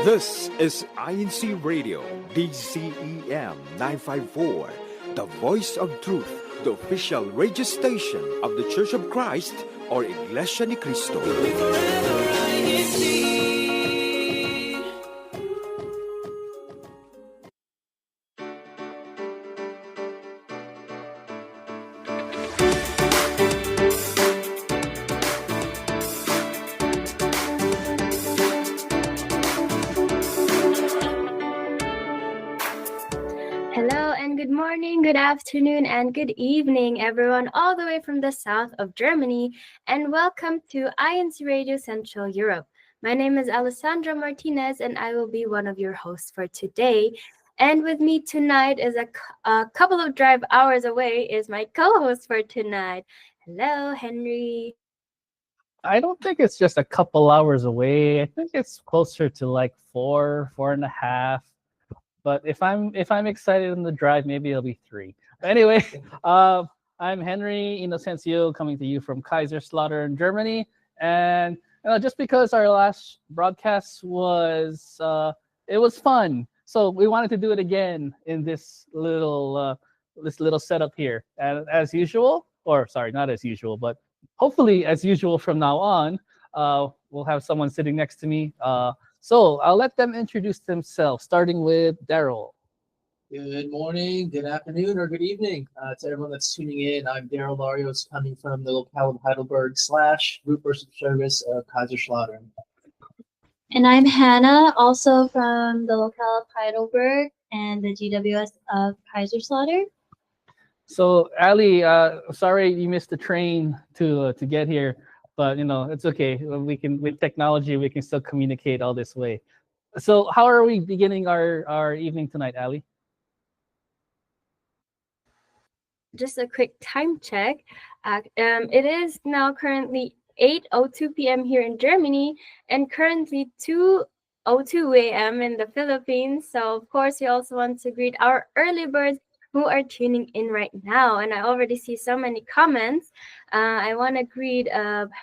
This is INCRadio, DCEM 954, the voice of truth, the official radio station of the Church of Christ or Iglesia ni Cristo. Hello and good morning, good afternoon, and good evening, everyone, all the way from the south of Germany, and welcome to INCRadio Central Europe. My name is Alessandra Martinez, and I will be one of your hosts for today. And with me tonight is a couple of drive hours away is my co-host for tonight. Hello, Henry. I don't think it's just a couple hours away. I think it's closer to like 4.5. But if I'm excited on the drive, maybe it'll be 3. But anyway, I'm Henry Inocencio coming to you from Kaiserslautern, Germany. And just because our last broadcast was it was fun, so we wanted to do it again in this little setup here. And as usual, or sorry, not as usual, but hopefully as usual from now on, we'll have someone sitting next to me. So I'll let them introduce themselves, starting with Daryl. Good morning, good afternoon, or good evening to everyone that's tuning in. I'm Daryl Larios, coming from the locale of Heidelberg / Group Worship Service of Kaiserslautern. And I'm Hannah, also from the locale of Heidelberg and the GWS of Kaiserslautern. So Ali, sorry you missed the train to get here. But it's okay. With technology, we can still communicate all this way. So how are we beginning our evening tonight, Ali? Just a quick time check. It is now currently 8:02 p.m. here in Germany and currently 2:02 a.m. in the Philippines. So of course, we also want to greet our early birds who are tuning in right now. And I already see so many comments. I want to greet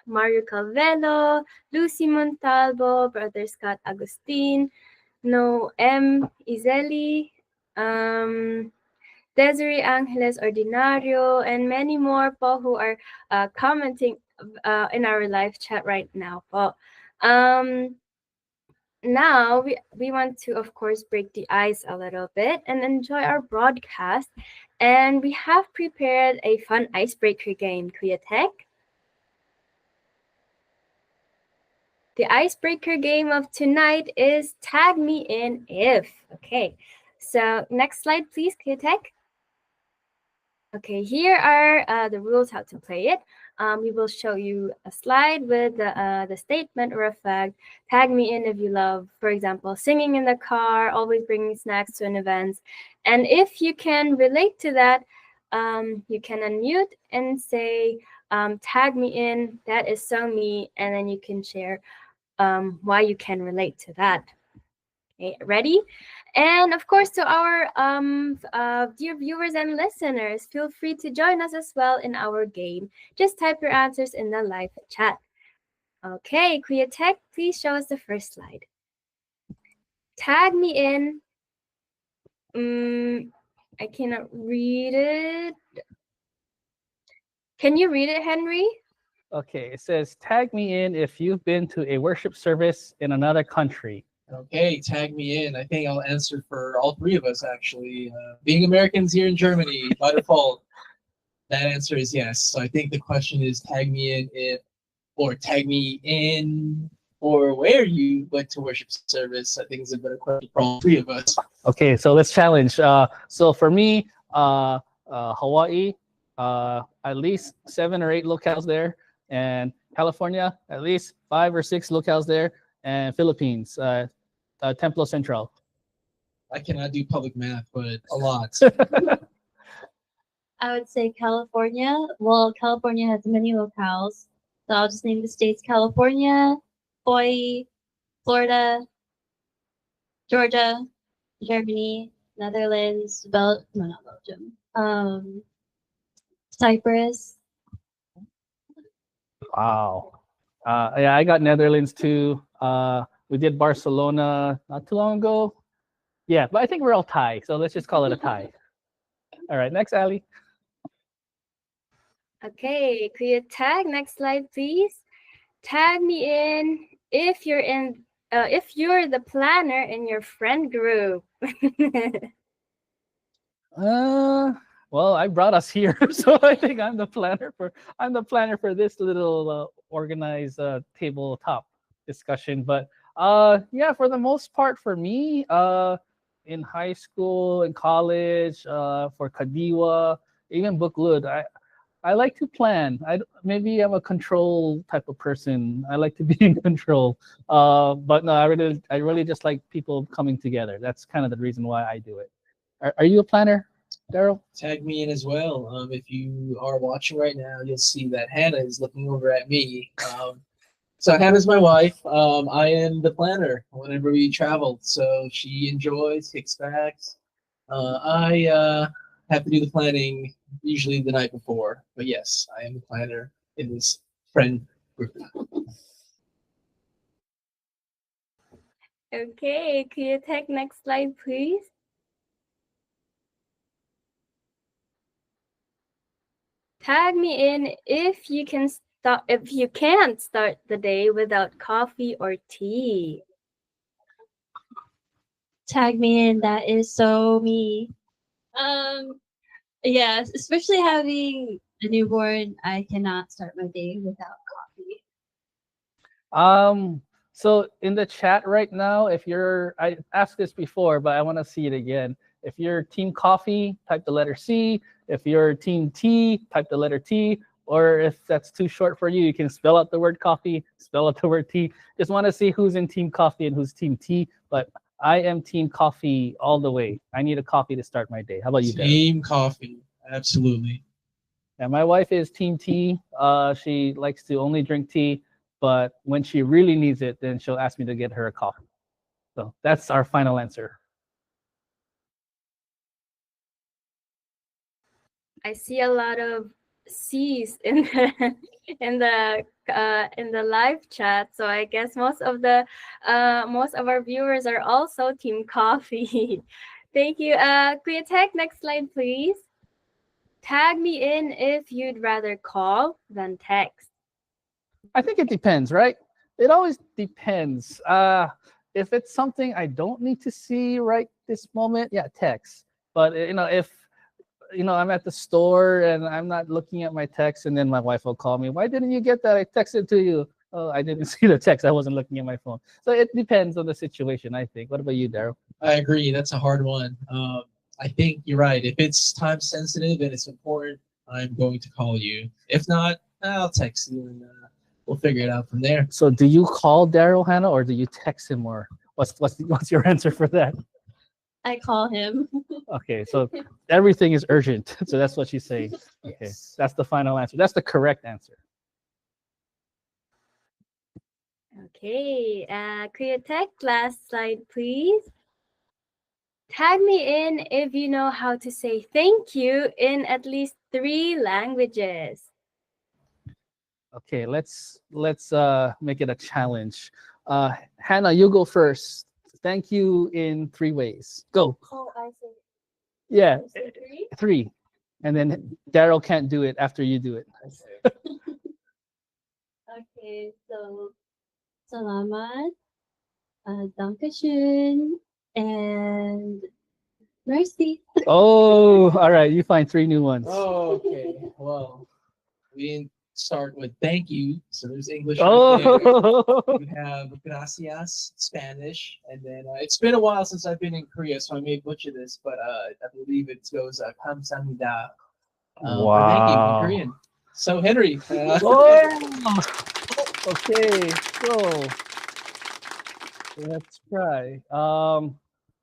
Mario Calvelo, Lucy Montalvo, Brother Scott Agustin, M. Izeli, Desiree Angeles Ordinario, and many more po who are commenting in our live chat right now po. Now, we want to, of course, break the ice a little bit and enjoy our broadcast. And we have prepared a fun icebreaker game, Kuya Tech. The icebreaker game of tonight is Tag Me In If. Okay, so next slide, please, Kuya Tech. Okay, here are the rules how to play it. We will show you a slide with the statement or a fact. Tag me in if you love, for example, singing in the car, always bringing snacks to an event. And if you can relate to that, you can unmute and say, tag me in, that is so me, and then you can share why you can relate to that. Okay, ready? And of course, to our dear viewers and listeners, feel free to join us as well in our game. Just type your answers in the live chat. Okay, Kuya Tech, please show us the first slide. Tag me in. I cannot read it. Can you read it, Henry? Okay, it says, tag me in if you've been to a worship service in another country. Okay, tag me in. I think I'll answer for all 3 of us, actually. Being Americans here in Germany, by default, that answer is yes. So I think the question is tag me in if, or tag me in, or where you went to worship service. I think is a better question for all 3 of us. Okay, so let's challenge. So for me, Hawaii, at least 7 or 8 locales there, and California, at least 5 or 6 locales there, and Philippines, Templo Central. I cannot do public math, but a lot. I would say California. Well, California has many locales. So I'll just name the states: California, Hawaii, Florida, Georgia, Germany, Netherlands, not Belgium, Cyprus. Wow. Yeah, I got Netherlands too. We did Barcelona not too long ago. Yeah, but I think we're all tie, so let's just call it a tie. All right, next, Ali. Okay, could you tag? Next slide, please. Tag me in if you're the planner in your friend group. Well, I brought us here, so I think I'm the planner for this little organized tabletop discussion. But yeah, for the most part, for me, in high school and college, for Kadiwa, even Buklud, I like to plan. Maybe I'm a control type of person. I like to be in control. But no, I really just like people coming together. That's kind of the reason why I do it. Are you a planner, Daryl? Tag me in as well. If you are watching right now, you'll see that Hannah is looking over at me. So Hannah's my wife. I am the planner whenever we travel. So she enjoys, kicks back. I have to do the planning usually the night before. But yes, I am the planner in this friend group. Okay, could you take next slide, please? Tag me in if you can't start the day without coffee or tea. Tag me in. That is so me. Yes, especially having a newborn, I cannot start my day without coffee. So in the chat right now, I asked this before, but I want to see it again. If you're team coffee, type the letter C. If you're team tea, type the letter T. Or if that's too short for you, you can spell out the word coffee, spell out the word tea. Just want to see who's in team coffee and who's team tea. But I am team coffee all the way. I need a coffee to start my day. How about you, Darren? Team coffee, absolutely. Yeah, my wife is team tea. She likes to only drink tea, but when she really needs it, then she'll ask me to get her a coffee. So that's our final answer. I see a lot of C's in the in the live chat, so I guess most of our viewers are also team coffee. Thank you. Could you tag next slide, please? Tag me in if you'd rather call than text. I think it depends, right? It always depends. If it's something I don't need to see right this moment, yeah, text. But if I'm at the store and I'm not looking at my text, and then my wife will call me. Why didn't you get that? I texted to you. Oh, I didn't see the text. I wasn't looking at my phone. So it depends on the situation, I think. What about you, Daryl? I agree. That's a hard one. I think you're right. If it's time sensitive and it's important, I'm going to call you. If not, I'll text you and we'll figure it out from there. So do you call Daryl, Hannah, or do you text him, or what's your answer for that? I call him. Okay, so everything is urgent. So that's what she's saying. Okay, Yes. that's the final answer. That's the correct answer. Okay, could you tag last slide, please? Tag me in if you know how to say thank you in at least 3 languages. Okay, let's make it a challenge. Hannah, you go first. Thank you in 3 ways. Go. Oh, I see. Yeah, Three? 3. And then Daryl can't do it after you do it. Okay, so salamat, dankeschön, and mercy. Oh, all right. You find 3 new ones. Oh, okay. Well, we didn't start with thank you. So there's English. Right there. Oh, We have gracias, Spanish, and then it's been a while since I've been in Korea, so I may butcher this, but I believe it goes 감사합니다. For thank you in wow. Korean. So Henry, Oh, okay. So let's try.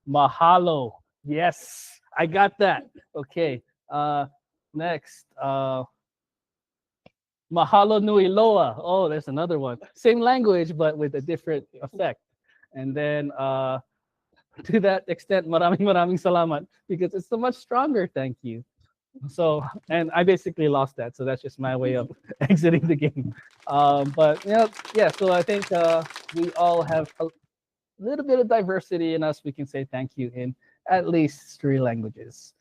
Mahalo. Yes, I got that. Okay. Next. Mahalo nui loa. Oh, there's another one. Same language, but with a different effect. And then to that extent, maraming salamat, because it's a much stronger thank you. So, and I basically lost that. So that's just my way of exiting the game. But yeah. So I think we all have little bit of diversity in us, we can say thank you in at least 3 languages.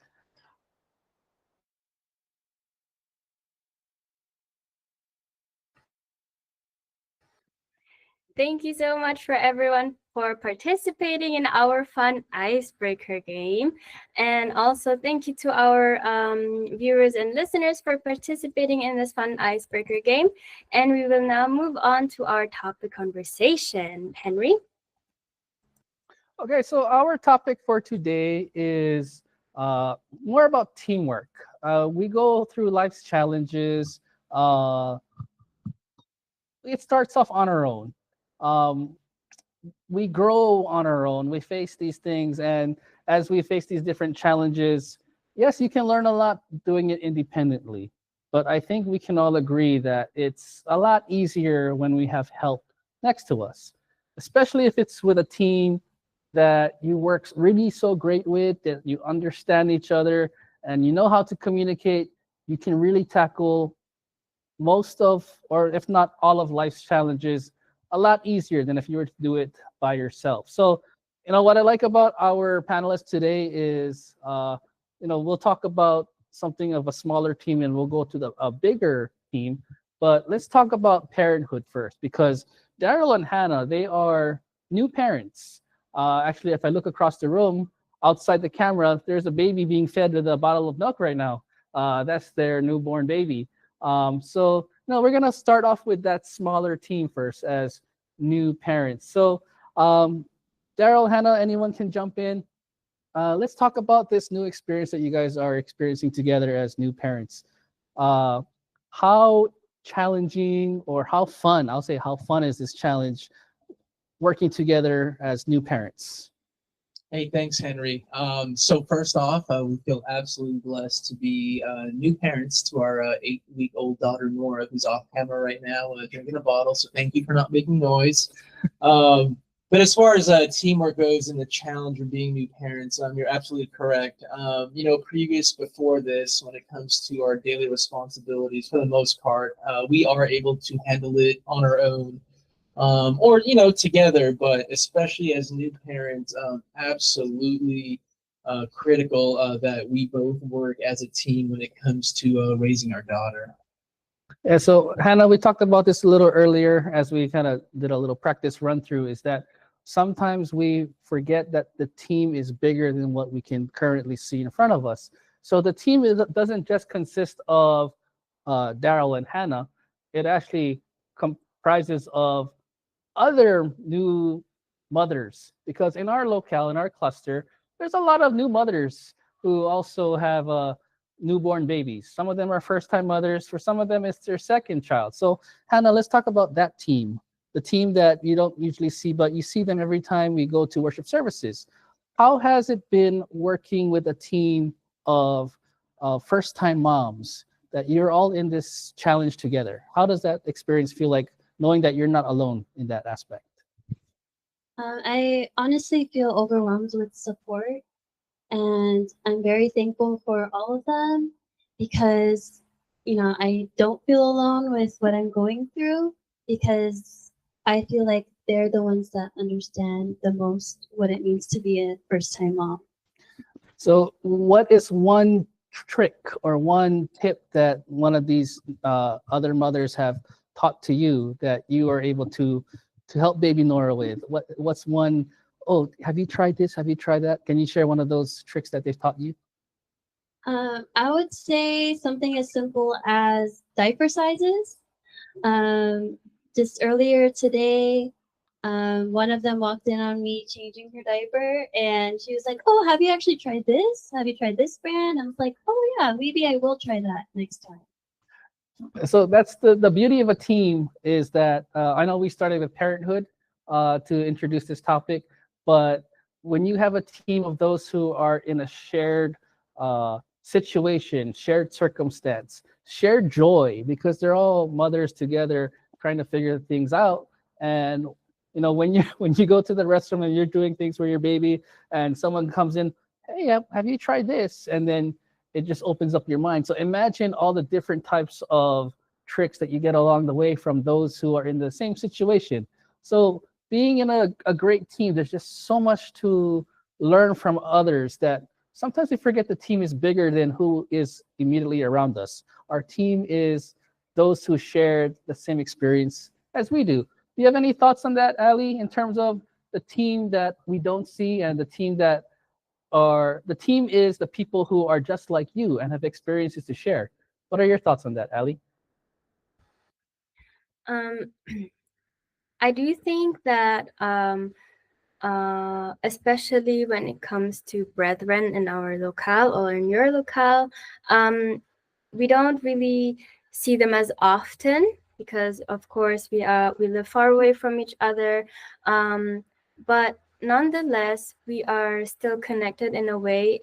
Thank you so much for everyone for participating in our fun icebreaker game. And also thank you to our viewers and listeners for participating in this fun icebreaker game. And we will now move on to our topic conversation. Henry? Okay, so our topic for today is more about teamwork. We go through life's challenges. It starts off on our own. Um, we grow on our own. We face these things, and as we face these different challenges, yes, you can learn a lot doing it independently. But I think we can all agree that it's a lot easier when we have help next to us, especially if it's with a team that you work really so great with, that you understand each other and you know how to communicate. You can really tackle most of, or if not all of life's challenges a lot easier than if you were to do it by yourself. So, what I like about our panelists today is, we'll talk about something of a smaller team and we'll go to a bigger team. But let's talk about parenthood first, because Daryl and Hannah, they are new parents. Actually, if I look across the room, outside the camera, there's a baby being fed with a bottle of milk right now. That's their newborn baby. So we're gonna start off with that smaller team first as new parents. So Daryl, Hannah, anyone can jump in. Let's talk about this new experience that you guys are experiencing together as new parents. How challenging or how fun, I'll say how fun is this challenge working together as new parents? Hey, thanks, Henry. So first off, we feel absolutely blessed to be new parents to our 8-week-old daughter, Nora, who's off camera right now drinking a bottle. So thank you for not making noise. But as far as teamwork goes and the challenge of being new parents, you're absolutely correct. Before this, when it comes to our daily responsibilities, for the most part, we are able to handle it on our own. Or together, but especially as new parents, absolutely critical that we both work as a team when it comes to raising our daughter. Yeah, so Hannah, we talked about this a little earlier as we kind of did a little practice run through, is that sometimes we forget that the team is bigger than what we can currently see in front of us. So the team doesn't just consist of Daryl and Hannah. It actually comprises of other new mothers, because in our locale, in our cluster, there's a lot of new mothers who also have newborn babies. Some of them are first-time mothers. For some of them, it's their second child. So Hannah, let's talk about that team, the team that you don't usually see, but you see them every time we go to worship services. How has it been working with a team of first-time moms, that you're all in this challenge together? How does that experience feel like, knowing that you're not alone in that aspect? I honestly feel overwhelmed with support, and I'm very thankful for all of them because, I don't feel alone with what I'm going through, because I feel like they're the ones that understand the most what it means to be a first-time mom. So what is one trick or one tip that one of these other mothers have taught to you that you are able to help baby Nora with? What's one, oh, have you tried this? Have you tried that? Can you share one of those tricks that they've taught you? I would say something as simple as diaper sizes. Just earlier today, one of them walked in on me changing her diaper, and she was like, "Oh, have you actually tried this? Have you tried this brand?" I was like, "Oh yeah, maybe I will try that next time." So that's the beauty of a team, is that I know we started with parenthood to introduce this topic, but when you have a team of those who are in a shared situation, shared circumstance, shared joy, because they're all mothers together trying to figure things out. And when you go to the restroom and you're doing things for your baby, and someone comes in, "Hey, have you tried this?" And then it just opens up your mind. So imagine all the different types of tricks that you get along the way from those who are in the same situation. So being in a great team, there's just so much to learn from others that sometimes we forget the team is bigger than who is immediately around us. Our team is those who shared the same experience as we do. Do you have any thoughts on that, Ali, in terms of the team that we don't see and the team that the team is the people who are just like you and have experiences to share? What are your thoughts on that, Ali? Um, I do think that especially when it comes to brethren in our locale or in your locale, we don't really see them as often because, of course, we live far away from each other. But nonetheless, we are still connected in a way.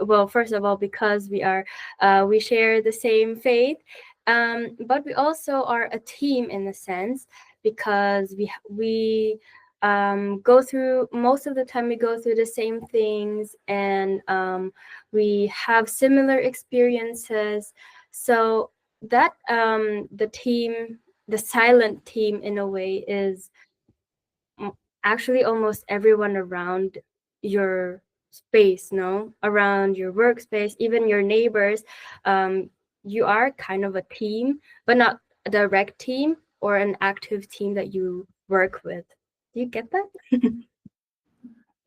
Well, first of all, because we share the same faith, but we also are a team in a sense because we go through most of the time we go through the same things, and we have similar experiences. So that the silent team in a way is actually almost everyone around your space, no, around your workspace, even your neighbors. You are kind of a team, but not a direct team or an active team that you work with. Do you get that?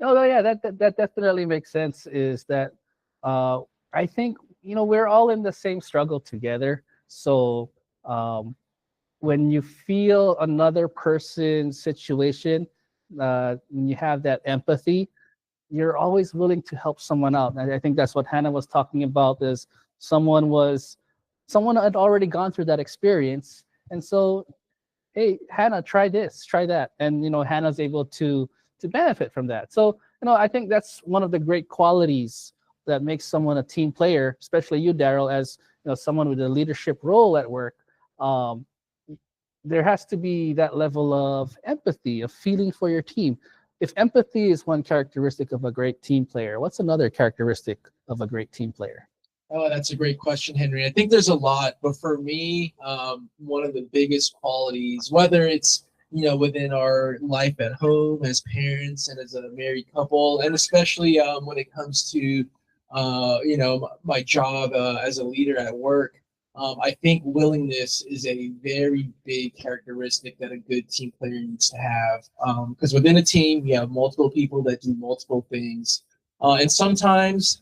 Oh yeah, that definitely makes sense. Is that I think we're all in the same struggle together. So when you feel another person's situation, when you have that empathy, you're always willing to help someone out. And I think that's what Hannah was talking about. Is someone had already gone through that experience, and so hey, Hannah, try this, try that, and Hannah's able to benefit from that. So I think that's one of the great qualities that makes someone a team player, especially you, Daryl, as someone with a leadership role at work. Um, there has to be that level of empathy, of feeling for your team. If empathy is one characteristic of a great team player, what's another characteristic of a great team player? Oh, that's a great question, Henry. I think there's a lot, but for me, one of the biggest qualities, whether it's within our life at home as parents and as a married couple, and especially when it comes to my job as a leader at work, I think willingness is a very big characteristic that a good team player needs to have. Because within a team, you have multiple people that do multiple things, and sometimes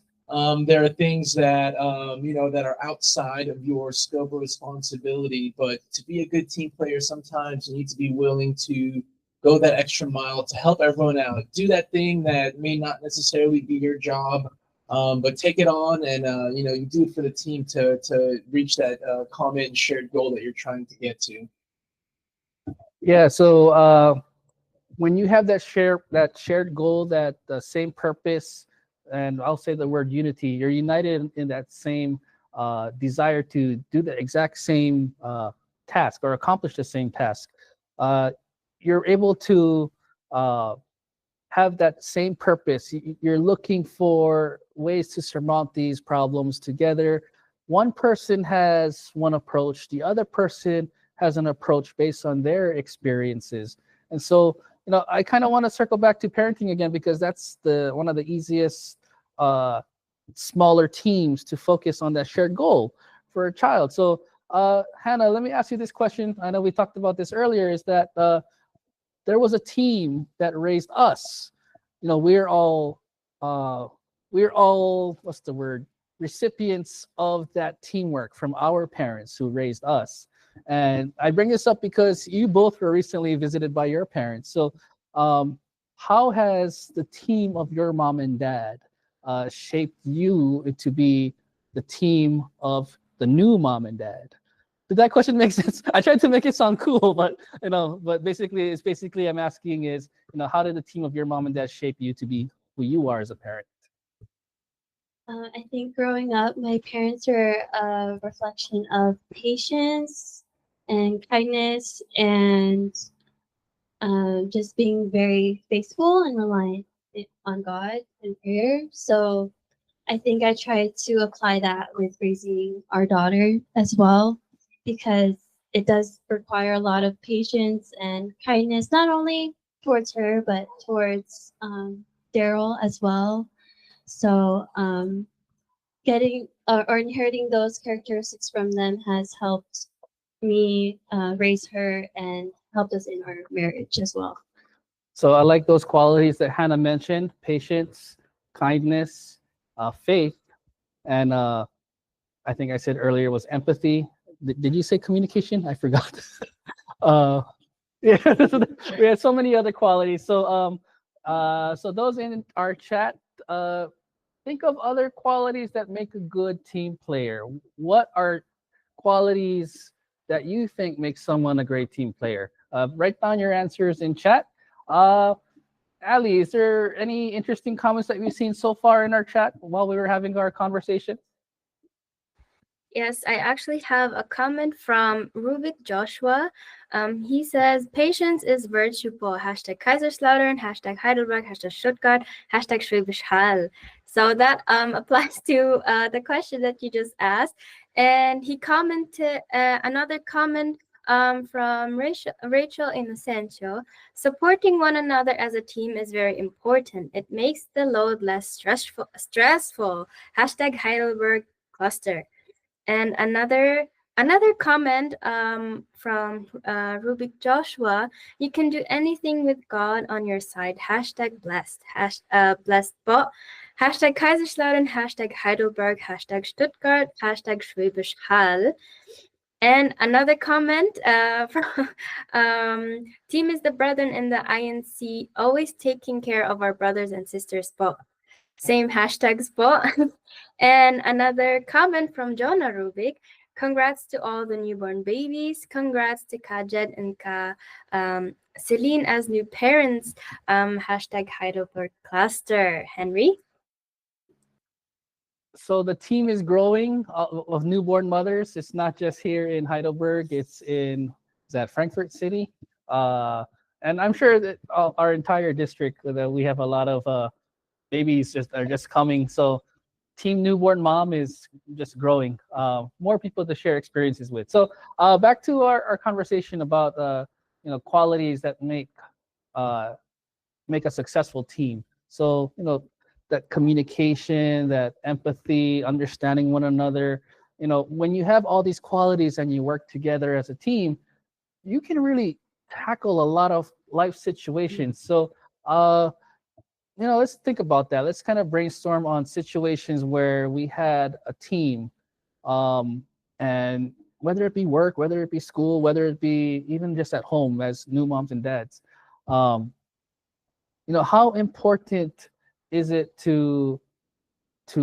there are things that that are outside of your scope of responsibility. But to be a good team player, sometimes you need to be willing to go that extra mile to help everyone out. Do that thing that may not necessarily be your job, but take it on, and you do it for the team to reach that common and shared goal that you're trying to get to. Yeah. So when you have that shared goal, that same purpose, and I'll say the word unity, you're united in that same desire to do the exact same task or accomplish the same task. You're able to have that same purpose. You're looking for ways to surmount these problems together. One person has one approach, the other person has an approach based on their experiences. And so, I kind of want to circle back to parenting again, because that's one of the easiest smaller teams to focus on that shared goal for a child. So, Hannah, let me ask you this question. I know we talked about this earlier, is that there was a team that raised us. We're all what's the word? Recipients of that teamwork from our parents who raised us. And I bring this up because you both were recently visited by your parents. So how has the team of your mom and dad shaped you to be the team of the new mom and dad? Did that question make sense? I tried to make it sound cool, but basically I'm asking is, how did the team of your mom and dad shape you to be who you are as a parent? I think growing up, my parents were a reflection of patience and kindness and just being very faithful and reliant on God and prayer. So I think I try to apply that with raising our daughter as well, because it does require a lot of patience and kindness, not only towards her, but towards Daryl as well. So getting or inheriting those characteristics from them has helped me raise her and helped us in our marriage as well. So I like those qualities that Hannah mentioned: patience, kindness, faith, and I think I said earlier was empathy. Did you say communication? I forgot. Yeah, we had so many other qualities. So those in our chat, think of other qualities that make a good team player. What are qualities that you think make someone a great team player? Write down your answers in chat. Ali, is there any interesting comments that we've seen so far in our chat while we were having our conversation? Yes, I actually have a comment from Rubik Joshua. He says, patience is virtue po. Hashtag Kaiserslautern, hashtag Heidelberg, hashtag Stuttgart, hashtag Schwäbisch Hall. So that applies to the question that you just asked. And he commented another comment from Rachel Inocencio. Supporting one another as a team is very important. It makes the load less stressful. Hashtag Heidelberg cluster. And another comment from Rubik Joshua: you can do anything with God on your side. Hashtag blessed. Blessed bot. Hashtag Kaiserslautern. Hashtag Heidelberg. Hashtag Stuttgart. Hashtag Schwäbisch Hall. And another comment from team is the brethren in the INC, always taking care of our brothers and sisters. Spot. Same hashtag spot. And another comment from Jonah Rubik: congrats to all the newborn babies. Congrats to Kajed and Celine as new parents. Hashtag Heidelberg cluster. Henry? So the team is growing of newborn mothers. It's not just here in Heidelberg. It's in, is that Frankfurt City? And I'm sure that our entire district, that we have a lot of babies are just coming. So Team Newborn Mom is just growing. More people to share experiences with. So back to our conversation about qualities that make a successful team. So that communication, that empathy, understanding one another. When you have all these qualities and you work together as a team, you can really tackle a lot of life situations. So let's think about that. Let's kind of brainstorm on situations where we had a team, and whether it be work, whether it be school, whether it be even just at home as new moms and dads. How important is it to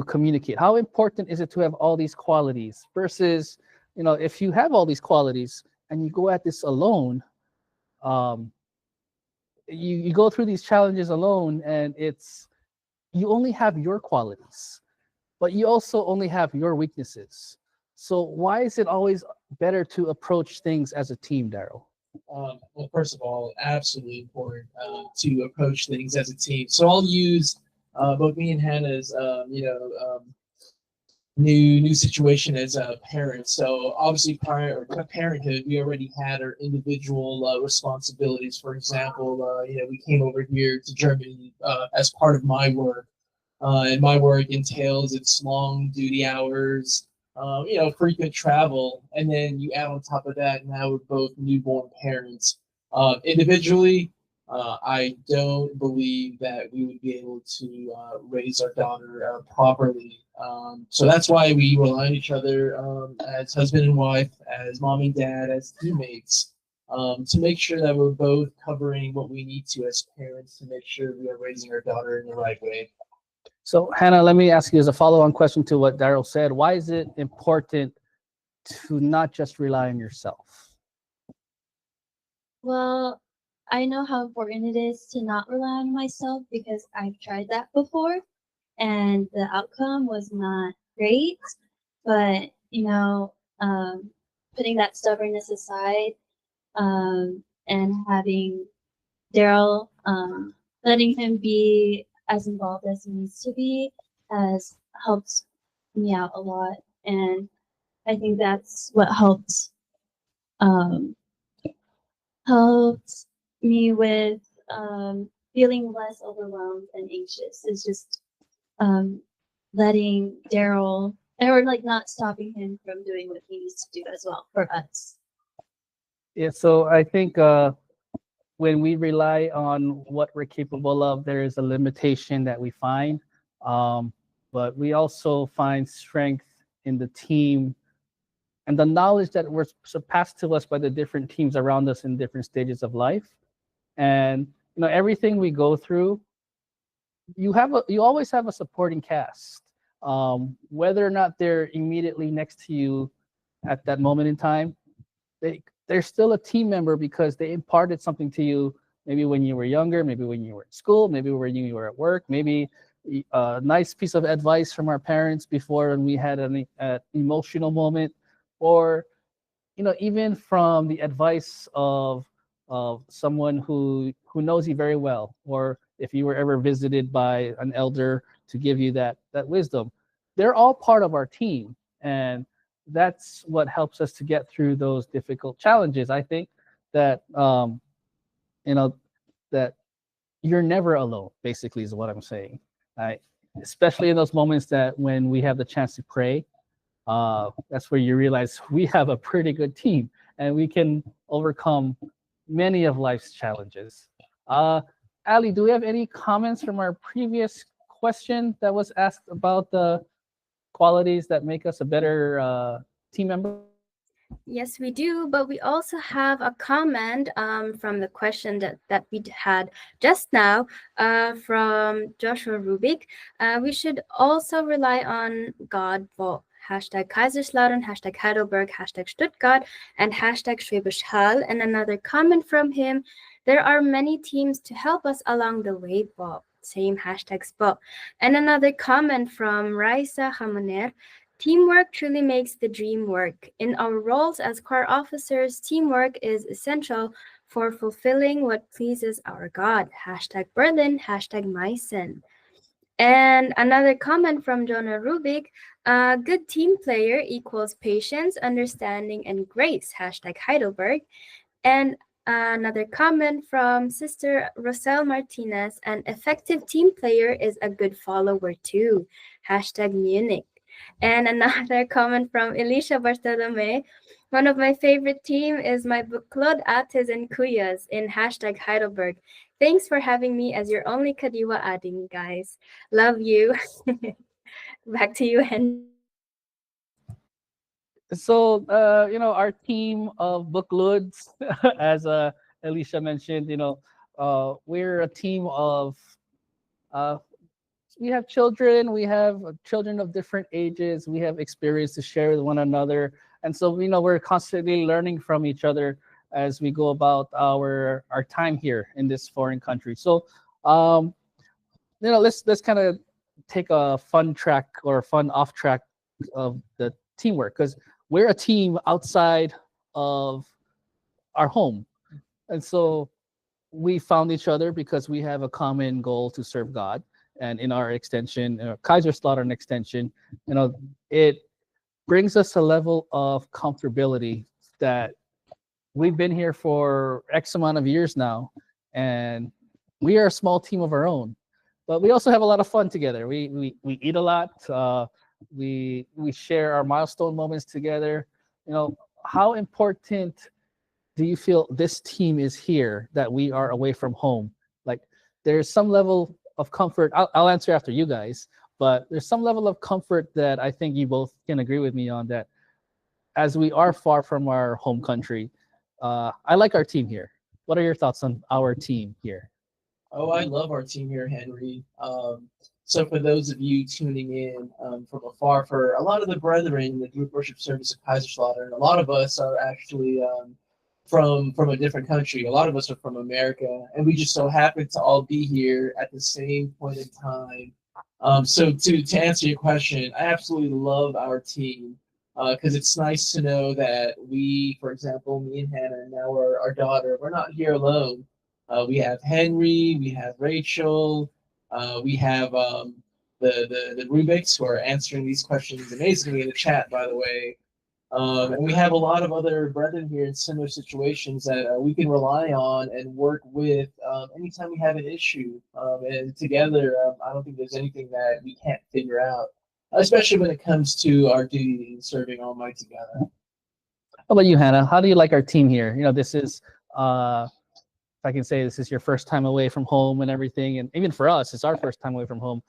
communicate? How important is it to have all these qualities versus, if you have all these qualities and you go at this alone, you go through these challenges alone, and you only have your qualities, but you also only have your weaknesses. So why is it always better to approach things as a team, Daryl? Well, first of all, absolutely important to approach things as a team. So I'll use both me and Hannah's, new situation as a parent. So obviously, prior to parenthood, we already had our individual responsibilities. For example, we came over here to Germany as part of my work, and my work entails its long duty hours, frequent travel, and then you add on top of that, now we're both newborn parents. Individually, I don't believe that we would be able to raise our daughter properly. So that's why we rely on each other as husband and wife, as mom and dad, as teammates, to make sure that we're both covering what we need to as parents to make sure we are raising our daughter in the right way. So Hannah, let me ask you as a follow-on question to what Daryl said. Why is it important to not just rely on yourself? Well, I know how important it is to not rely on myself because I've tried that before and the outcome was not great. But, putting that stubbornness aside, and having Daryl, letting him be as involved as he needs to be has helped me out a lot. And I think that's what helped me with feeling less overwhelmed and anxious is just letting Daryl, or like not stopping him from doing what he needs to do as well for us. Yeah, so I think when we rely on what we're capable of, there is a limitation that we find. Um, but we also find strength in the team and the knowledge that were surpassed to us by the different teams around us in different stages of life. And everything we go through, you always have a supporting cast. Whether or not they're immediately next to you at that moment in time, they're still a team member because they imparted something to you, maybe when you were younger, maybe when you were at school, maybe when you were at work, maybe a nice piece of advice from our parents before when we had an emotional moment, or even from the advice of someone who knows you very well, or if you were ever visited by an elder to give you that wisdom. They're all part of our team, and that's what helps us to get through those difficult challenges. I think that that you're never alone, basically, is what I'm saying. Especially in those moments that when we have the chance to pray, that's where you realize we have a pretty good team and we can overcome many of life's challenges. Ali, do we have any comments from our previous question that was asked about the qualities that make us a better team member? Yes, we do, but we also have a comment from the question that we had just now from Joshua Rubik. We should also rely on God for hashtag Kaiserslautern, hashtag Heidelberg, hashtag Stuttgart, and hashtag Schwäbisch Hall. And another comment from him, there are many teams to help us along the way, Bob. Same hashtag Bob. And another comment from Raisa Hamoner, teamwork truly makes the dream work. In our roles as choir officers, teamwork is essential for fulfilling what pleases our God. Hashtag Berlin, hashtag Meissen. And another comment from Jonah Rubik, good team player equals patience, understanding, and grace. Hashtag Heidelberg. And another comment from Sister Roselle Martinez, an effective team player is a good follower too. Hashtag Munich. And another comment from Elisha Bartolome. One of my favorite team is my Claude Ates and Kuyas in hashtag Heidelberg. Thanks for having me as your only Kadiwa adding, guys. Love you. Back to you, Henry. So, our team of Bukluds, as Alicia mentioned, we're a team of we have children, of different ages, we have experience to share with one another, and so we're constantly learning from each other as we go about our time here in this foreign country. So let's kind of take a fun track or fun off track of the teamwork, because we're a team outside of our home, and so we found each other because we have a common goal to serve God. And in our extension, Kaiserslautern extension, it brings us a level of comfortability that we've been here for X amount of years now, and we are a small team of our own. But we also have a lot of fun together. We eat a lot. We share our milestone moments together. How important do you feel this team is here that we are away from home? Like, there's some level of comfort. I'll answer after you guys, but there's some level of comfort that I think you both can agree with me on, that as we are far from our home country, I like our team here. What are your thoughts on our team here? Oh, I love our team here, Henry. So for those of you tuning in from afar, for a lot of the brethren in the group worship service of Kaiserslautern, a lot of us are actually from a different country. A lot of us are from America, and we just so happen to all be here at the same point in time. So to answer your question, I absolutely love our team because it's nice to know that we, for example, me and Hannah, and now our daughter, we're not here alone. We have Henry, we have Rachel, we have the Rubiks who are answering these questions amazingly in the chat, by the way. And we have a lot of other brethren here in similar situations that we can rely on and work with anytime we have an issue. And together, I don't think there's anything that we can't figure out, especially when it comes to our duty in serving Almighty God. How about you, Hannah? How do you like our team here? This is, if I can say, this is your first time away from home and everything, and even for us, it's our first time away from home.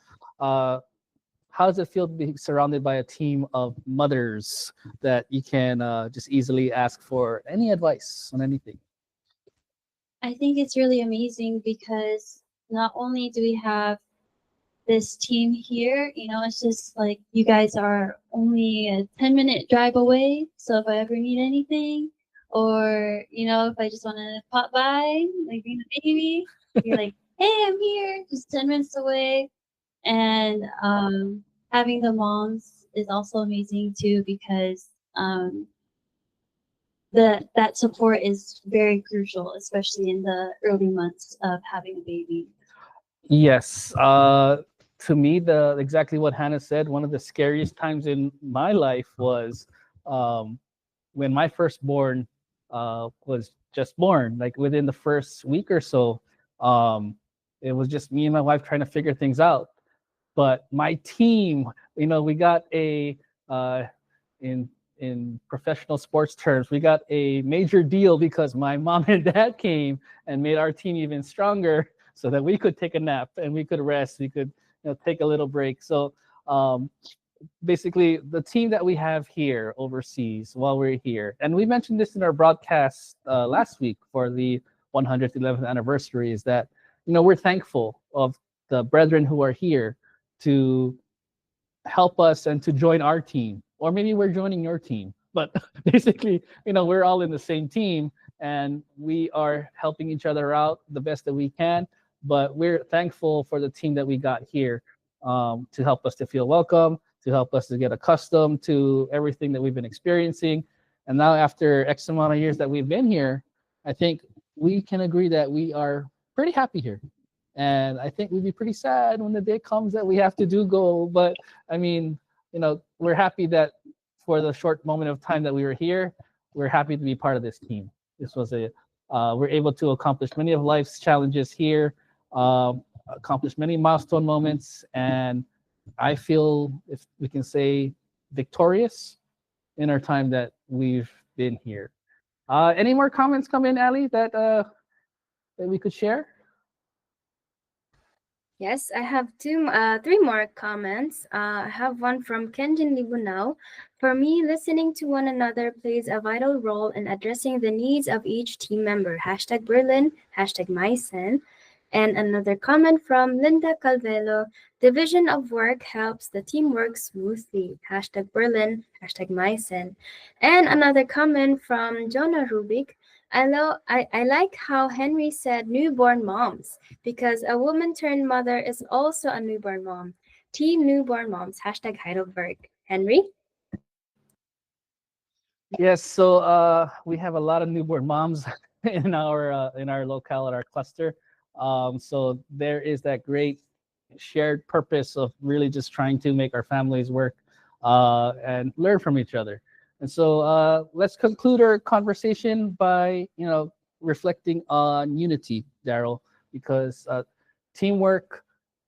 How does it feel to be surrounded by a team of mothers that you can just easily ask for any advice on anything? I think it's really amazing because not only do we have this team here, it's just like you guys are only a 10-minute drive away. So if I ever need anything, or if I just want to pop by, like being a baby, you're like, hey, I'm here, just 10 minutes away. And having the moms is also amazing too, because that support is very crucial, especially in the early months of having a baby. Yes. To me, exactly what Hannah said, one of the scariest times in my life was when my firstborn was just born. Like within the first week or so, it was just me and my wife trying to figure things out. But my team, we got in professional sports terms, we got a major deal because my mom and dad came and made our team even stronger so that we could take a nap and we could rest. We could take a little break. So basically, the team that we have here overseas while we're here, and we mentioned this in our broadcast last week for the 111th anniversary, is that we're thankful of the brethren who are here to help us and to join our team, or maybe we're joining your team. But basically, we're all in the same team and we are helping each other out the best that we can. But we're thankful for the team that we got here to help us to feel welcome, to help us to get accustomed to everything that we've been experiencing. And now after X amount of years that we've been here, I think we can agree that we are pretty happy here. And I think we'd be pretty sad when the day comes that we have to go. But I mean, we're happy that for the short moment of time that we were here, we're happy to be part of this team. This was we're able to accomplish many of life's challenges here, accomplish many milestone moments, and I feel, if we can say, victorious in our time that we've been here. Any more comments come in, Ali, that we could share? Yes, I have three more comments. I have one from Kenjin Libunao. For me, listening to one another plays a vital role in addressing the needs of each team member. Hashtag Berlin, hashtag Meissen. And another comment from Linda Calvelo. Division of work helps the team work smoothly. Hashtag Berlin, hashtag Meissen. And another comment from Jonah Rubik. I like how Henry said newborn moms, because a woman turned mother is also a newborn mom. Team newborn moms, hashtag Heidelberg. Henry? Yes, so we have a lot of newborn moms in our locale, at our cluster. So there is that great shared purpose of really just trying to make our families work and learn from each other. And so let's conclude our conversation by reflecting on unity, Daryl, because teamwork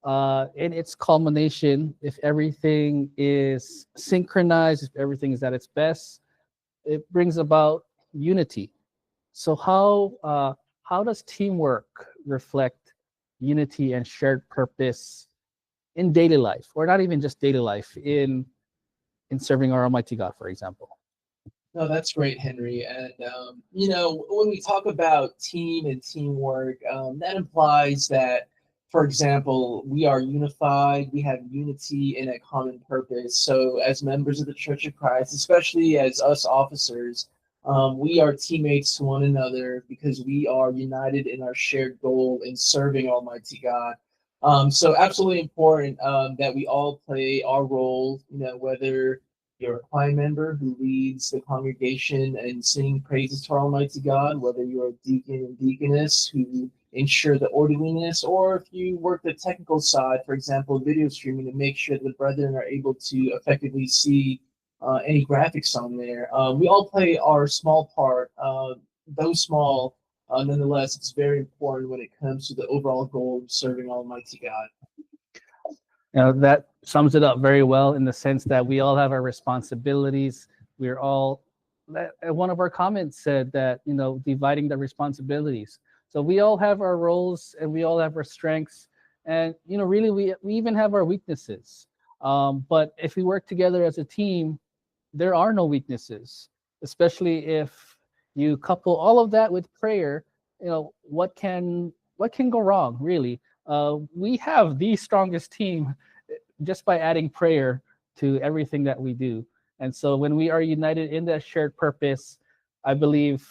in its culmination, if everything is synchronized, if everything is at its best, it brings about unity. So how does teamwork reflect unity and shared purpose in daily life, or not even just daily life, in serving our Almighty God, for example? No, that's great, Henry. And when we talk about team and teamwork, that implies that, for example, we are unified, we have unity in a common purpose. So as members of the Church of Christ, especially as us officers, we are teammates to one another because we are united in our shared goal in serving Almighty God. So absolutely important that we all play our role, whether you're a choir member who leads the congregation and sing praises to our Almighty God, whether you're a deacon and deaconess who ensure the orderliness, or if you work the technical side, for example, video streaming, to make sure the brethren are able to effectively see any graphics on there. We all play our small part, though small. Nonetheless, it's very important when it comes to the overall goal of serving Almighty God. That sums it up very well in the sense that we all have our responsibilities. We're all, one of our comments said that, dividing the responsibilities. So we all have our roles and we all have our strengths. And, really, we even have our weaknesses. But if we work together as a team, there are no weaknesses, especially if you couple all of that with prayer. What can go wrong, really? We have the strongest team just by adding prayer to everything that we do. And so when we are united in that shared purpose, I believe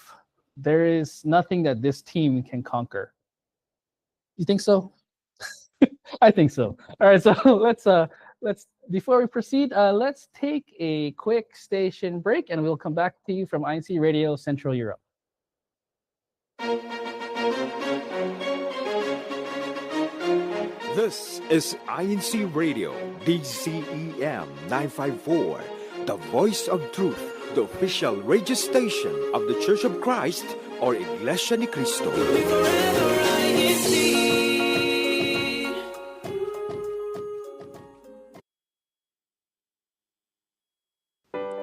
there is nothing that this team can conquer. You think so? I think so. All right, so let's before we proceed, let's take a quick station break, and we'll come back to you from INCRadio Central Europe. This is INCRadio, DCEM 954, the voice of truth, the official radio station of the Church of Christ, or Iglesia ni Cristo.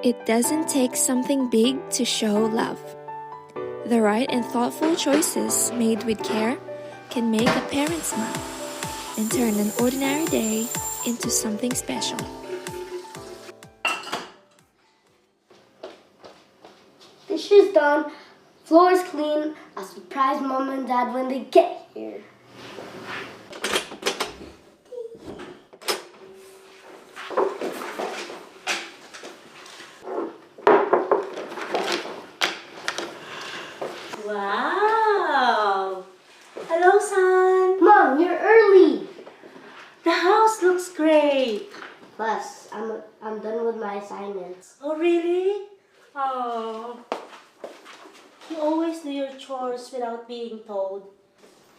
It doesn't take something big to show love. The right and thoughtful choices made with care can make a parent smile and turn an ordinary day into something special. Dishes done, floors clean, a surprise mom and dad when they get here. Wow! Hello, son. Mom, you're early. The house looks great. Plus, I'm done with my assignments. Oh, really? Oh. You always do your chores without being told.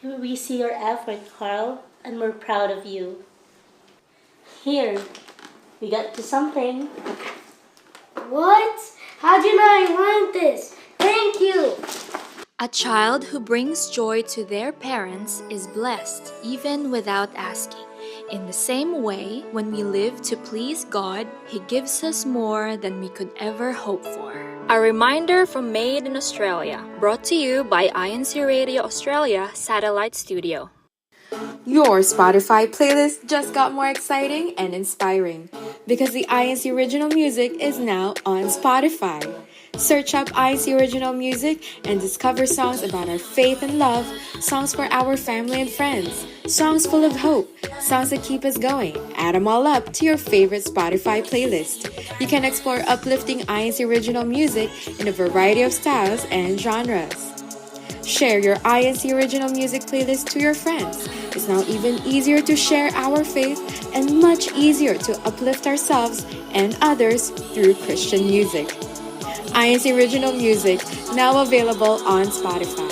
We see your effort, Carl, and we're proud of you. Here, we got you something. What? How'd you know I want this? Thank you. A child who brings joy to their parents is blessed even without asking. In the same way, when we live to please God, He gives us more than we could ever hope for. A reminder from Made in Australia, brought to you by INCRadio Australia Satellite Studio. Your Spotify playlist just got more exciting and inspiring because the INC Original Music is now on Spotify. Search up INC Original Music and discover songs about our faith and love, songs for our family and friends, songs full of hope, songs that keep us going. Add them all up to your favorite Spotify playlist. You can explore uplifting INC Original Music in a variety of styles and genres. Share your INC Original Music playlist to your friends. It's now even easier to share our faith and much easier to uplift ourselves and others through Christian music. INC Original Music, now available on Spotify.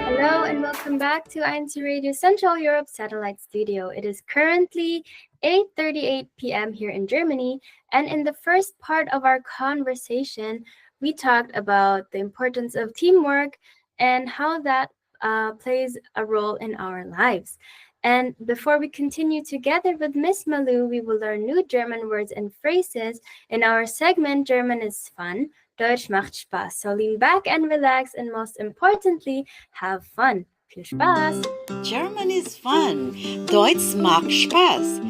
Hello and welcome back to INCRadio Central Europe Satellite Studio. It is currently 8:38 p.m. here in Germany, and in the first part of our conversation, we talked about the importance of teamwork and how that plays a role in our lives. And before we continue together with Miss Malu, we will learn new German words and phrases in our segment German is Fun, Deutsch macht Spaß. So lean back and relax, and most importantly, have fun. Viel Spaß! German is fun. Deutsch macht Spaß.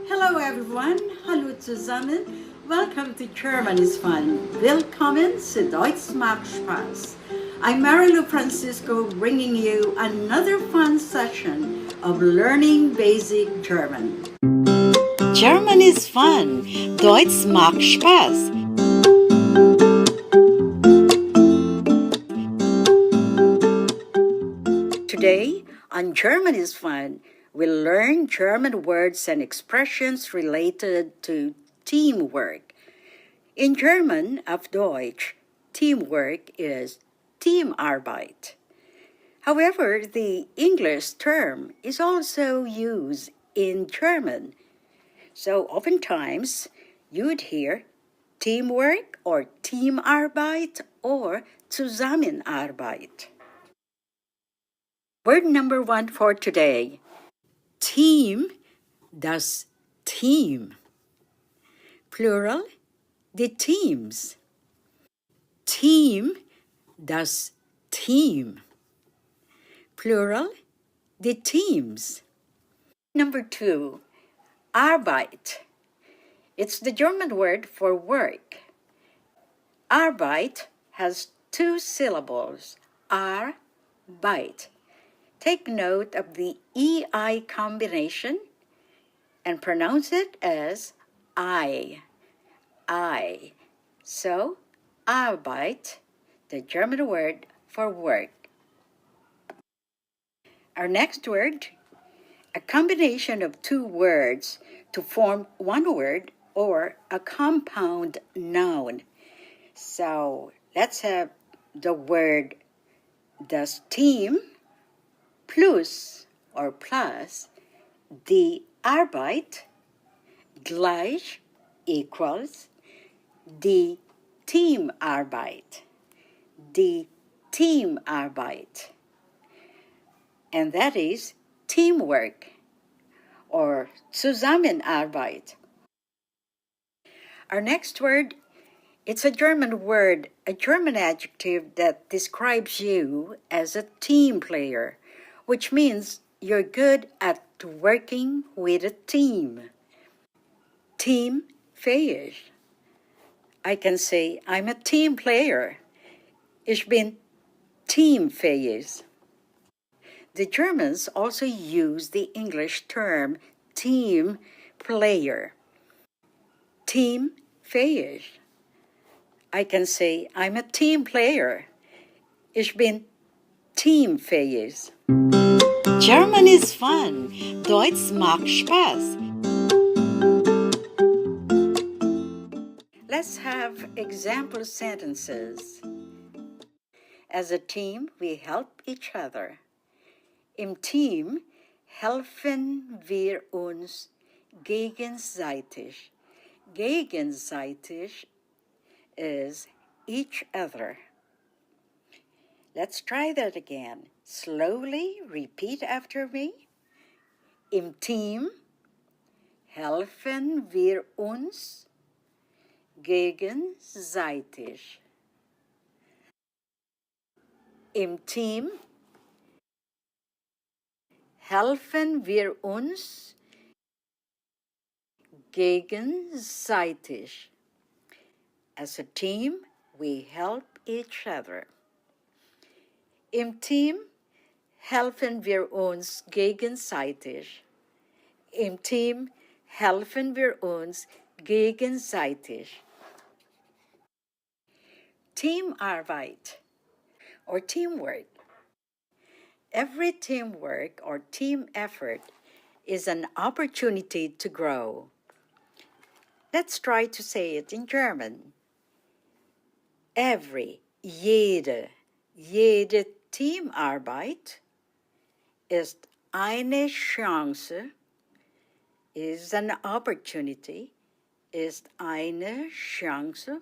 Hello everyone, hallo zusammen. Welcome to German is Fun. Willkommen zu Deutsch macht Spaß. I'm Marilu Francisco, bringing you another fun session of learning basic German. German is fun. Deutsch macht Spaß. Today, On German is Fun, we'll learn German words and expressions related to teamwork. In German, auf Deutsch, teamwork is Teamarbeit. However, the English term is also used in German. So oftentimes, you'd hear teamwork or Teamarbeit or Zusammenarbeit. Word number 1 for today. Team, das Team. Plural, die Teams. Team, das Team. Plural, die Teams. Number 2, Arbeit. It's the German word for work. Arbeit has 2 syllables, Arbeit. Take note of the EI combination and pronounce it as I. So, Arbeit, the German word for work. Our next word, a combination of 2 words to form one word or a compound noun. So, let's have the word das Team plus or plus die Arbeit gleich equals die Teamarbeit. Die Teamarbeit. And that is teamwork or Zusammenarbeit. Our next word, it's a German word, a German adjective that describes you as a team player, which means you're good at working with a team. Teamfähig. I can say I'm a team player. Ich bin teamfähig. The Germans also use the English term team player. Teamfähig. I can say I'm a team player. Ich bin teamfähig. German is fun. Deutsch macht Spaß. Let's have example sentences. As a team, we help each other. Im Team helfen wir uns gegenseitig. Gegenseitig is each other. Let's try that again. Slowly repeat after me. Im Team helfen wir uns gegenseitig. Im Team helfen wir uns gegenseitig. As a team, we help each other. Im Team helfen wir uns gegenseitig. Im Team helfen wir uns gegenseitig. Teamarbeit or teamwork. Every teamwork or team effort is an opportunity to grow. Let's try to say it in German. Jede Teamarbeit ist eine Chance, is an opportunity, ist eine Chance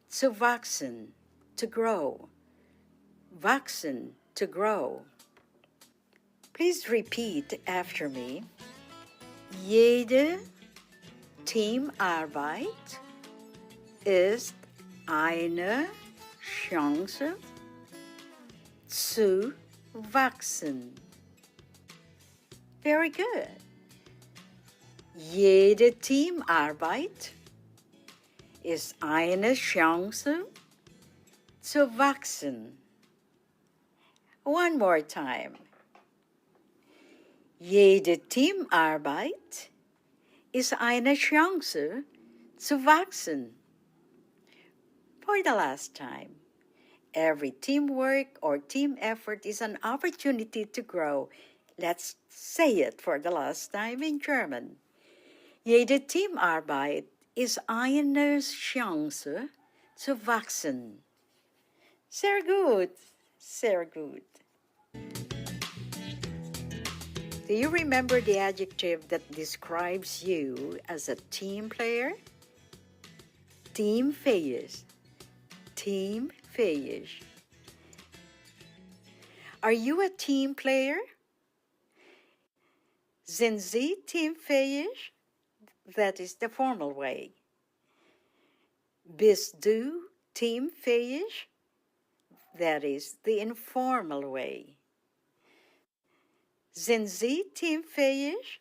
zu wachsen, to grow. Wachsen, to grow. Please repeat after me. Jede Teamarbeit ist eine Chance zu wachsen. Very good. Jede Teamarbeit ist eine Chance zu wachsen. One more time. Jede Teamarbeit ist eine Chance zu wachsen. For the last time. Every teamwork or team effort is an opportunity to grow. Let's say it for the last time in German. Jede Teamarbeit ist eine Chance zu wachsen. Sehr gut, sehr gut. Do you remember the adjective that describes you as a team player? Teamfähig. Teamfähig. Are you a team player? Sind Sie teamfähig? That is the formal way. Bist du teamfähig? That is the informal way. Sind Sie teamfähig?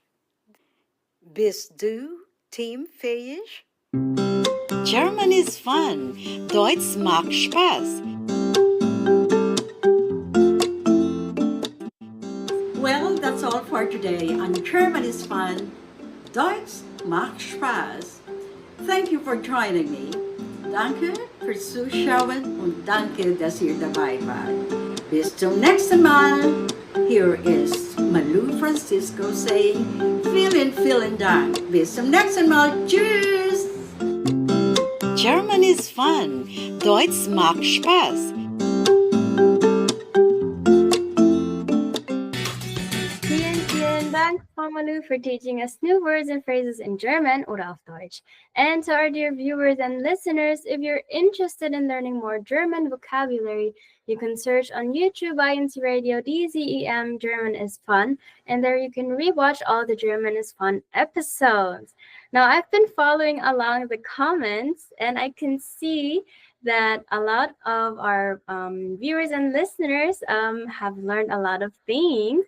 Bist du teamfähig? German is fun. Deutsch macht Spaß. Well, that's all for today on German is Fun. Deutsch macht Spaß. Thank you for joining me. Danke fürs Zuschauen und danke, dass ihr dabei wart. Bis zum nächsten Mal. Here is Malu Francisco saying, vielen Dank. Bis zum nächsten Mal. Tschüss. German is fun. Deutsch macht Spaß. Vielen Dank, Frau Malu, for teaching us new words and phrases in German oder auf Deutsch. And to our dear viewers and listeners, if you're interested in learning more German vocabulary, you can search on YouTube INCRadio DZEM German is Fun, and there you can rewatch all the German is Fun episodes. Now, I've been following along the comments, and I can see that a lot of our viewers and listeners have learned a lot of things.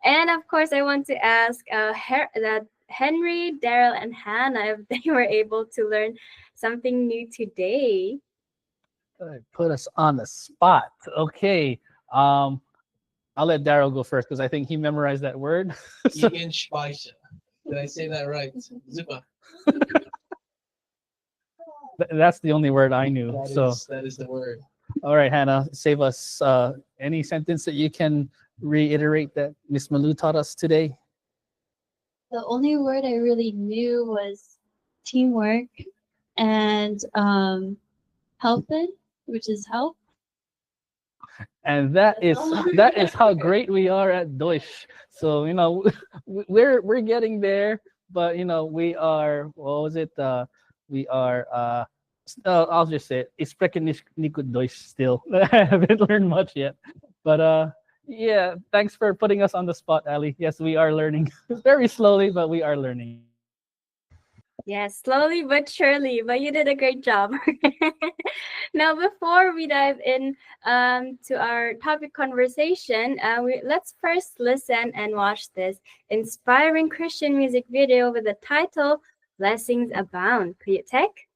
And of course, I want to ask that Henry, Daryl, and Hannah, if they were able to learn something new today. Put us on the spot. Okay. I'll let Daryl go first because I think he memorized that word. So- INCRadio. Did I say that right? Super. That's the only word I knew. That is the word. All right, Hannah, save us any sentence that you can reiterate that Miss Malu taught us today. The only word I really knew was teamwork and helping, which is help. And that is how great we are at Deutsch. So we're getting there, but we are. What was it? We are. I'll just say it. Ich spreche nicht gut Deutsch still. I haven't learned much yet, but yeah. Thanks for putting us on the spot, Ali. Yes, we are learning very slowly, but we are learning. Yes, slowly but surely, but you did a great job. Now, before we dive in to our topic conversation, let's first listen and watch this inspiring Christian music video with the title Blessings Abound. Kriyatek?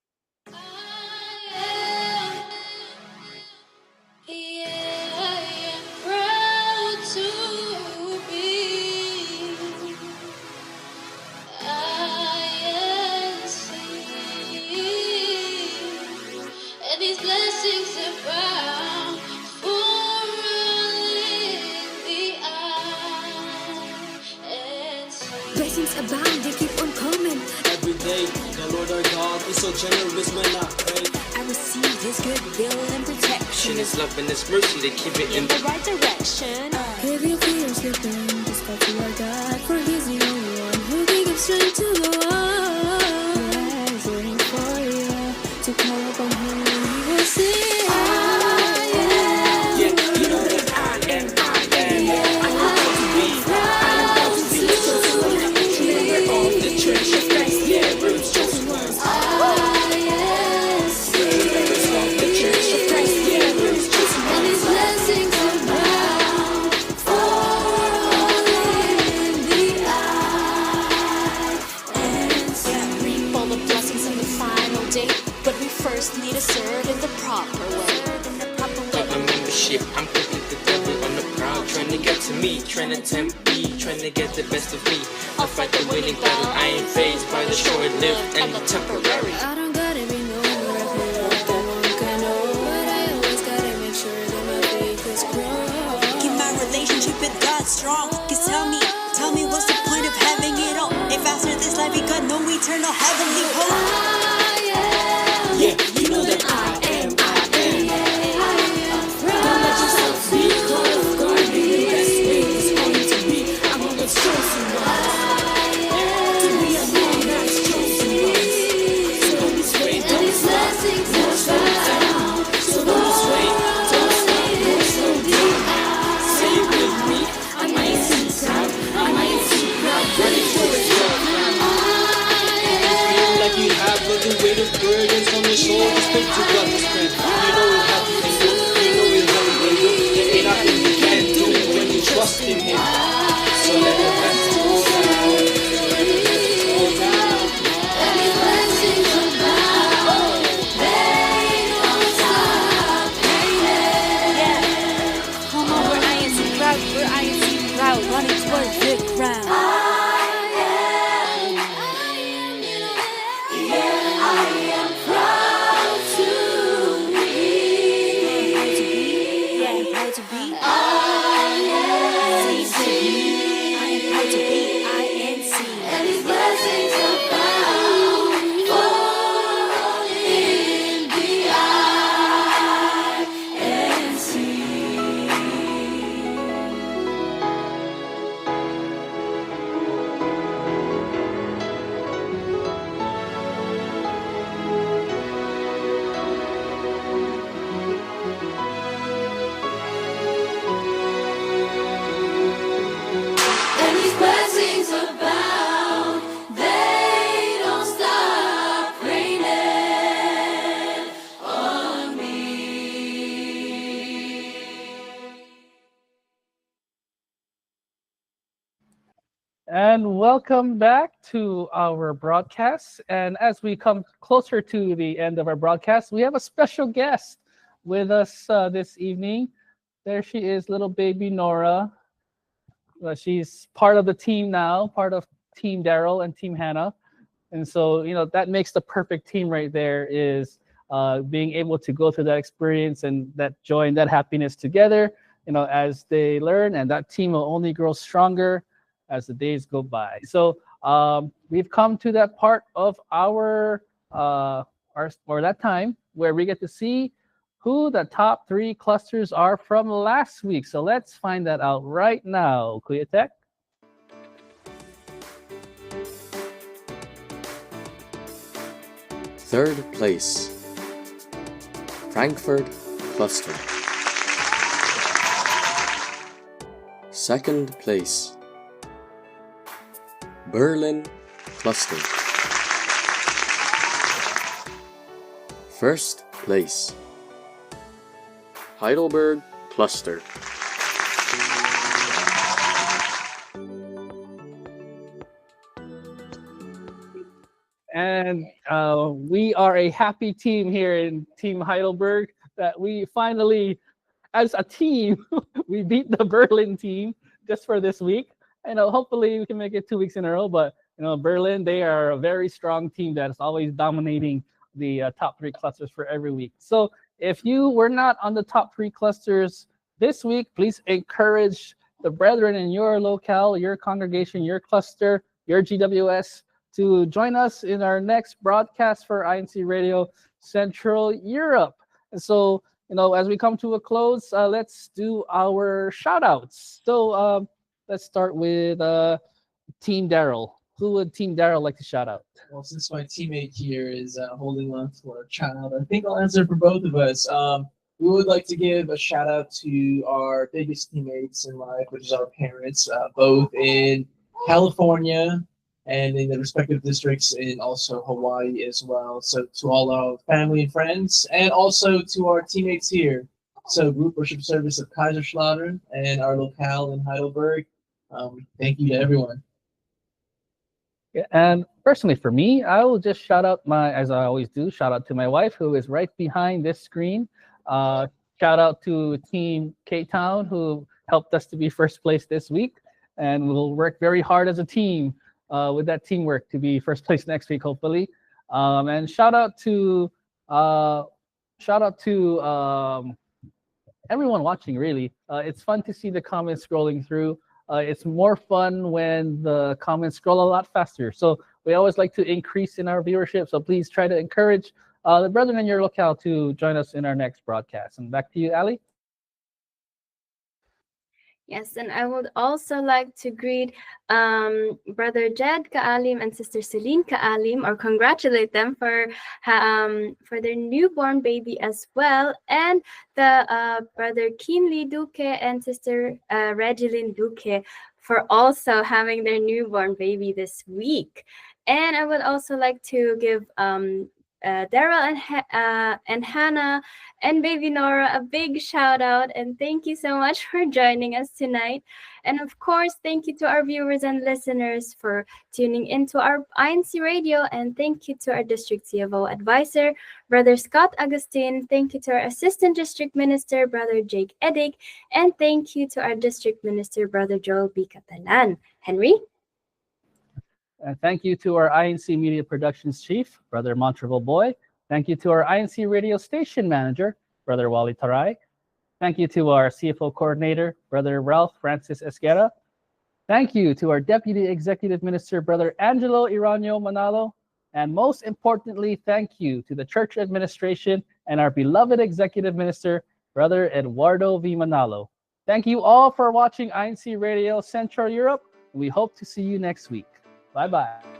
Blessings abound, they keep on coming. Every day, the Lord our God is so generous when I pray. I receive His good will and protection. His love and His mercy, they keep it in the right direction. If your fears slipping, just call to our God, for He's the only one who can give strength to the one. Yeah, He's waiting for you to call upon Him, and He will sing. Need to serve in the proper way. Got my membership, I'm putting the devil on the prowl. Trying to get to me, trying to tempt me, trying to get the best of me. I'll fight the winning battle, I ain't phased by the short-lived and the temporary. I don't gotta be known or I feel like I won't get know, but I always gotta make sure heavy, got no eternal heavenly hope. Yeah, you know that I am. Don't let yourself be caught off guard. Be the best way is only to be among God's chosen ones. To be among God's chosen ones. So don't be swayed, don't stop, don't slow down. So don't be swayed, don't stop, don't slow down. Say it with me, I'm INC proud, I'm INC proud, running towards your crown. Feel like you have all the weight of burdens on your shoulders, pray to God for strength. You know He'll help you handle, you know He'll help you handle. There ain't nothing you can't do when you trust in Him. So let the best go down, so let the best go down. Come on, we're INC proud, we're INC proud, running towards the crown. And welcome back to our broadcast. And as we come closer to the end of our broadcast, we have a special guest with us this evening. There she is, little baby Nora. She's part of the team now, part of Team Daryl and Team Hannah. And so, that makes the perfect team right there, is being able to go through that experience and that joy and that happiness together, as they learn. And that team will only grow stronger as the days go by. So we've come to that part of our that time where we get to see who the top 3 clusters are from last week. So let's find that out right now. Kuya Tech. Third place, Frankfurt Cluster. Second place, Berlin Cluster. First place, Heidelberg Cluster. And we are a happy team here in Team Heidelberg that we finally, as a team, we beat the Berlin team just for this week. Hopefully we can make it 2 weeks in a row. But Berlin, they are a very strong team that is always dominating the top 3 clusters for every week. So if you were not on the top 3 clusters this week, please encourage the brethren in your locale, your congregation, your cluster, your GWS to join us in our next broadcast for INCRadio Central Europe. And so, as we come to a close, let's do our shout outs. So let's start with Team Daryl. Who would Team Daryl like to shout out? Well, since my teammate here is holding on for a child, I think I'll answer for both of us. We would like to give a shout out to our biggest teammates in life, which is our parents, both in California and in the respective districts in also Hawaii as well. So to all our family and friends, and also to our teammates here. So Group Worship Service of Kaiserslautern and our locale in Heidelberg. Thank you to everyone. Yeah, and personally for me, I will just shout out as I always do, shout out to my wife who is right behind this screen. Shout out to Team K-Town who helped us to be first place this week. And we'll work very hard as a team with that teamwork to be first place next week, hopefully. And shout out to everyone watching, really. It's fun to see the comments scrolling through. It's more fun when the comments scroll a lot faster. So We always like to increase in our viewership, so please try to encourage the brethren in your locale to join us in our next broadcast. And back to you, Ali. Yes, and I would also like to greet Brother Jed Kaalim and Sister Celine Kaalim, or congratulate them for their newborn baby as well, and the Brother Kinley Duque and Sister Regeline Duque for also having their newborn baby this week. And I would also like to give Daryl and Hannah and baby Nora a big shout out, and thank you so much for joining us tonight. And of course, thank you to our viewers and listeners for tuning into our INC Radio, and thank you to our District CFO Advisor, Brother Scott Agustin. Thank you to our Assistant District Minister, Brother Jake Edig, and thank you to our District Minister, Brother Joel B. Catalan. Henry? And thank you to our INC Media Productions Chief, Brother Montreville Boy. Thank you to our INC Radio Station Manager, Brother Wally Taray. Thank you to our CFO Coordinator, Brother Ralph Francis Esguerra. Thank you to our Deputy Executive Minister, Brother Angelo Iranio Manalo. And most importantly, thank you to the Church Administration and our beloved Executive Minister, Brother Eduardo V. Manalo. Thank you all for watching INC Radio Central Europe. We hope to see you next week. Bye-bye.